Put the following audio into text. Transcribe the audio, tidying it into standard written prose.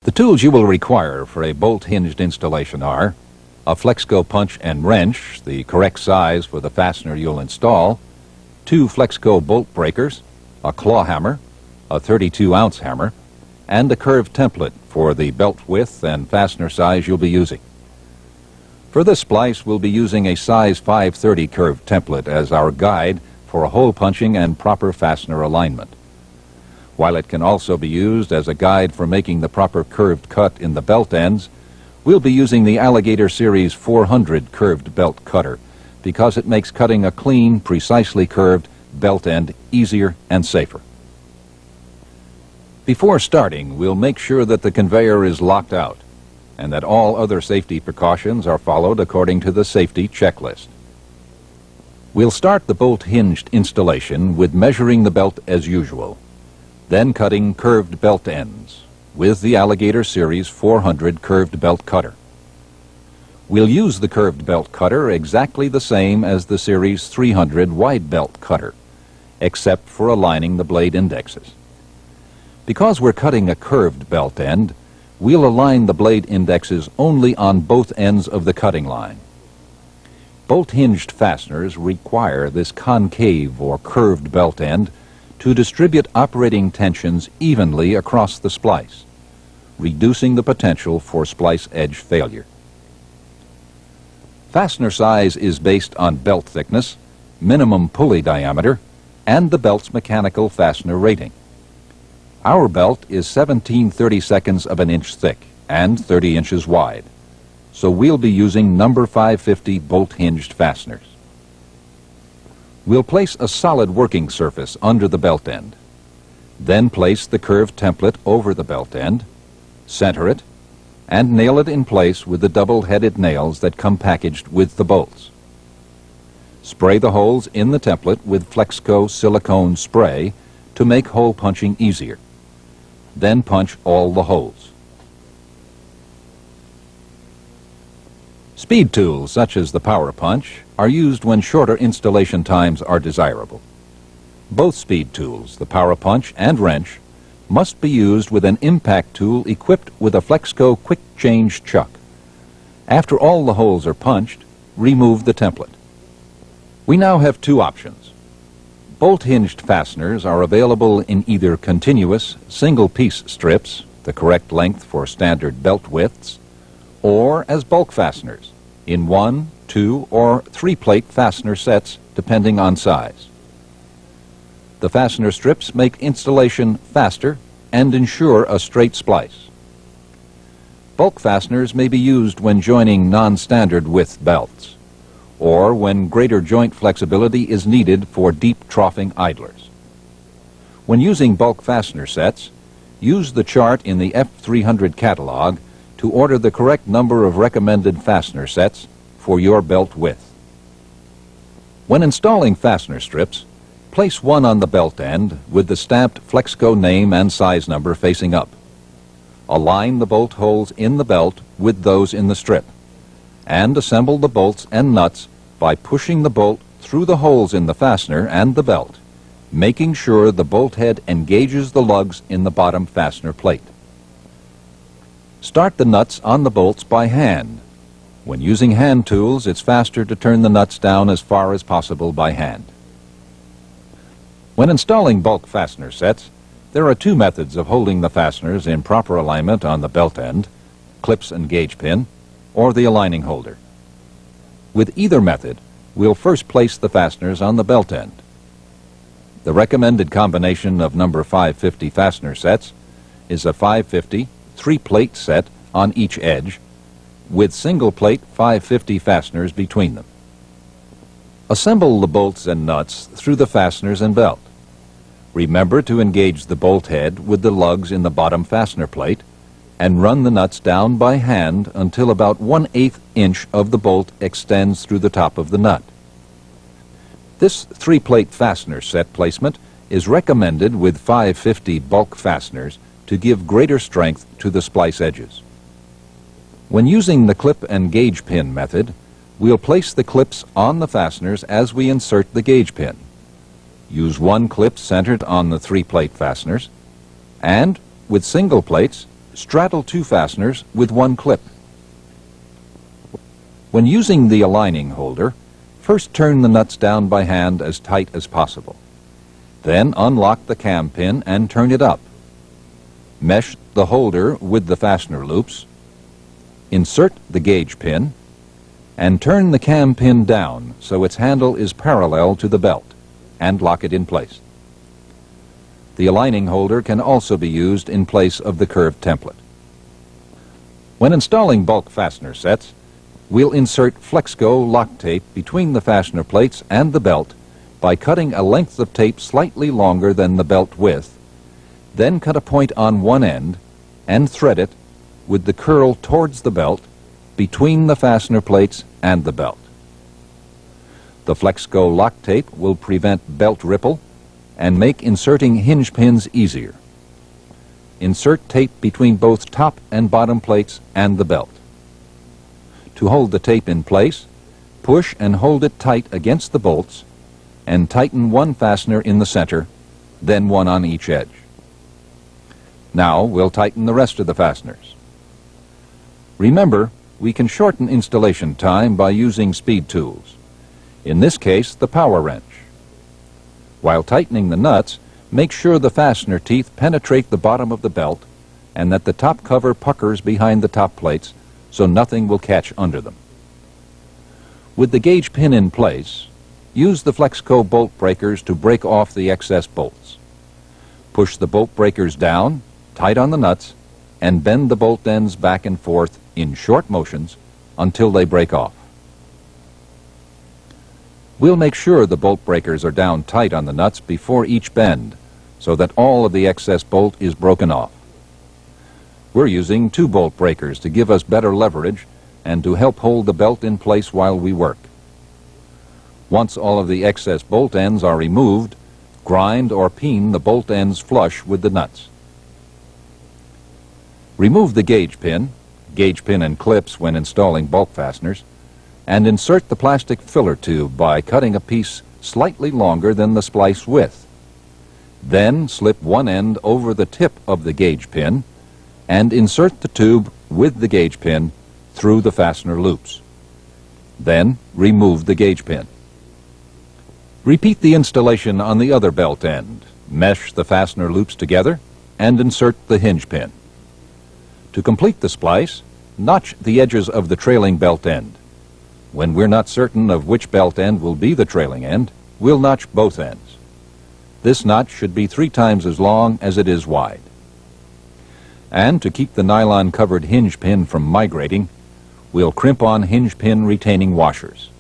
The tools you will require for a bolt-hinged installation are a FLEXCO punch and wrench, the correct size for the fastener you'll install, 2 FLEXCO bolt breakers, a claw hammer, a 32-ounce hammer, and a curved template for the belt width and fastener size you'll be using. For this splice, we'll be using a size 530 curved template as our guide for a hole punching and proper fastener alignment. While it can also be used as a guide for making the proper curved cut in the belt ends, we'll be using the Alligator Series 400 curved belt cutter because it makes cutting a clean, precisely curved belt end easier and safer. Before starting, we'll make sure that the conveyor is locked out and that all other safety precautions are followed according to the safety checklist. We'll start the bolt-hinged installation with measuring the belt as usual, then cutting curved belt ends with the Alligator Series 400 curved belt cutter. We'll use the curved belt cutter exactly the same as the Series 300 wide belt cutter, except for aligning the blade indexes. Because we're cutting a curved belt end, we'll align the blade indexes only on both ends of the cutting line. Bolt-hinged fasteners require this concave or curved belt end to distribute operating tensions evenly across the splice, reducing the potential for splice edge failure. Fastener size is based on belt thickness, minimum pulley diameter, and the belt's mechanical fastener rating. Our belt is 17/32 of an inch thick and 30 inches wide, so we'll be using number 550 bolt-hinged fasteners. We'll place a solid working surface under the belt end. Then place the curved template over the belt end, center it, and nail it in place with the double-headed nails that come packaged with the bolts. Spray the holes in the template with FLEXCO silicone spray to make hole punching easier. Then punch all the holes. Speed tools such as the power punch are used when shorter installation times are desirable. Both speed tools, the power punch and wrench, must be used with an impact tool equipped with a FLEXCO quick change chuck. After all the holes are punched, remove the template. We now have two options. Bolt-hinged fasteners are available in either continuous single-piece strips, the correct length for standard belt widths, or as bulk fasteners in 1, 2, or 3-plate fastener sets depending on size. The fastener strips make installation faster and ensure a straight splice. Bulk fasteners may be used when joining non-standard width belts, or when greater joint flexibility is needed for deep troughing idlers. When using bulk fastener sets, use the chart in the F300 catalog to order the correct number of recommended fastener sets for your belt width. When installing fastener strips, place one on the belt end with the stamped FLEXCO name and size number facing up. Align the bolt holes in the belt with those in the strip, and assemble the bolts and nuts by pushing the bolt through the holes in the fastener and the belt, making sure the bolt head engages the lugs in the bottom fastener plate. Start the nuts on the bolts by hand. When using hand tools, it's faster to turn the nuts down as far as possible by hand. When installing bulk fastener sets, there are two methods of holding the fasteners in proper alignment on the belt end: clips and gauge pin, or the aligning holder. With either method, we'll first place the fasteners on the belt end. The recommended combination of number 550 fastener sets is a 550 3-plate set on each edge, with single-plate 550 fasteners between them. Assemble the bolts and nuts through the fasteners and belt. Remember to engage the bolt head with the lugs in the bottom fastener plate, and run the nuts down by hand until about 1/8 inch of the bolt extends through the top of the nut. This 3-plate fastener set placement is recommended with 550 bulk fasteners to give greater strength to the splice edges. When using the clip and gauge pin method, we'll place the clips on the fasteners as we insert the gauge pin. Use one clip centered on the 3-plate fasteners, and with single plates, straddle two fasteners with one clip. When using the aligning holder, first turn the nuts down by hand as tight as possible. Then unlock the cam pin and turn it up. Mesh the holder with the fastener loops, insert the gauge pin, and turn the cam pin down so its handle is parallel to the belt, and lock it in place. The aligning holder can also be used in place of the curved template. When installing bulk fastener sets, we'll insert FLEXCO lock tape between the fastener plates and the belt by cutting a length of tape slightly longer than the belt width, then cut a point on one end and thread it with the curl towards the belt between the fastener plates and the belt. The FLEXCO lock tape will prevent belt ripple and make inserting hinge pins easier. Insert tape between both top and bottom plates and the belt. To hold the tape in place, push and hold it tight against the bolts and tighten one fastener in the center, then one on each edge. Now we'll tighten the rest of the fasteners. Remember, we can shorten installation time by using speed tools. In this case, the power wrench. While tightening the nuts, make sure the fastener teeth penetrate the bottom of the belt and that the top cover puckers behind the top plates so nothing will catch under them. With the gauge pin in place, use the FLEXCO bolt breakers to break off the excess bolts. Push the bolt breakers down, tight on the nuts, and bend the bolt ends back and forth in short motions until they break off. We'll make sure the bolt breakers are down tight on the nuts before each bend so that all of the excess bolt is broken off. We're using 2 bolt breakers to give us better leverage and to help hold the belt in place while we work. Once all of the excess bolt ends are removed, grind or peen the bolt ends flush with the nuts. Remove the gauge pin and clips when installing bulk fasteners, and insert the plastic filler tube by cutting a piece slightly longer than the splice width. Then slip one end over the tip of the gauge pin and insert the tube with the gauge pin through the fastener loops. Then remove the gauge pin. Repeat the installation on the other belt end. Mesh the fastener loops together and insert the hinge pin. To complete the splice, notch the edges of the trailing belt end. When we're not certain of which belt end will be the trailing end, we'll notch both ends. This notch should be 3 times as long as it is wide. And to keep the nylon-covered hinge pin from migrating, we'll crimp on hinge pin retaining washers.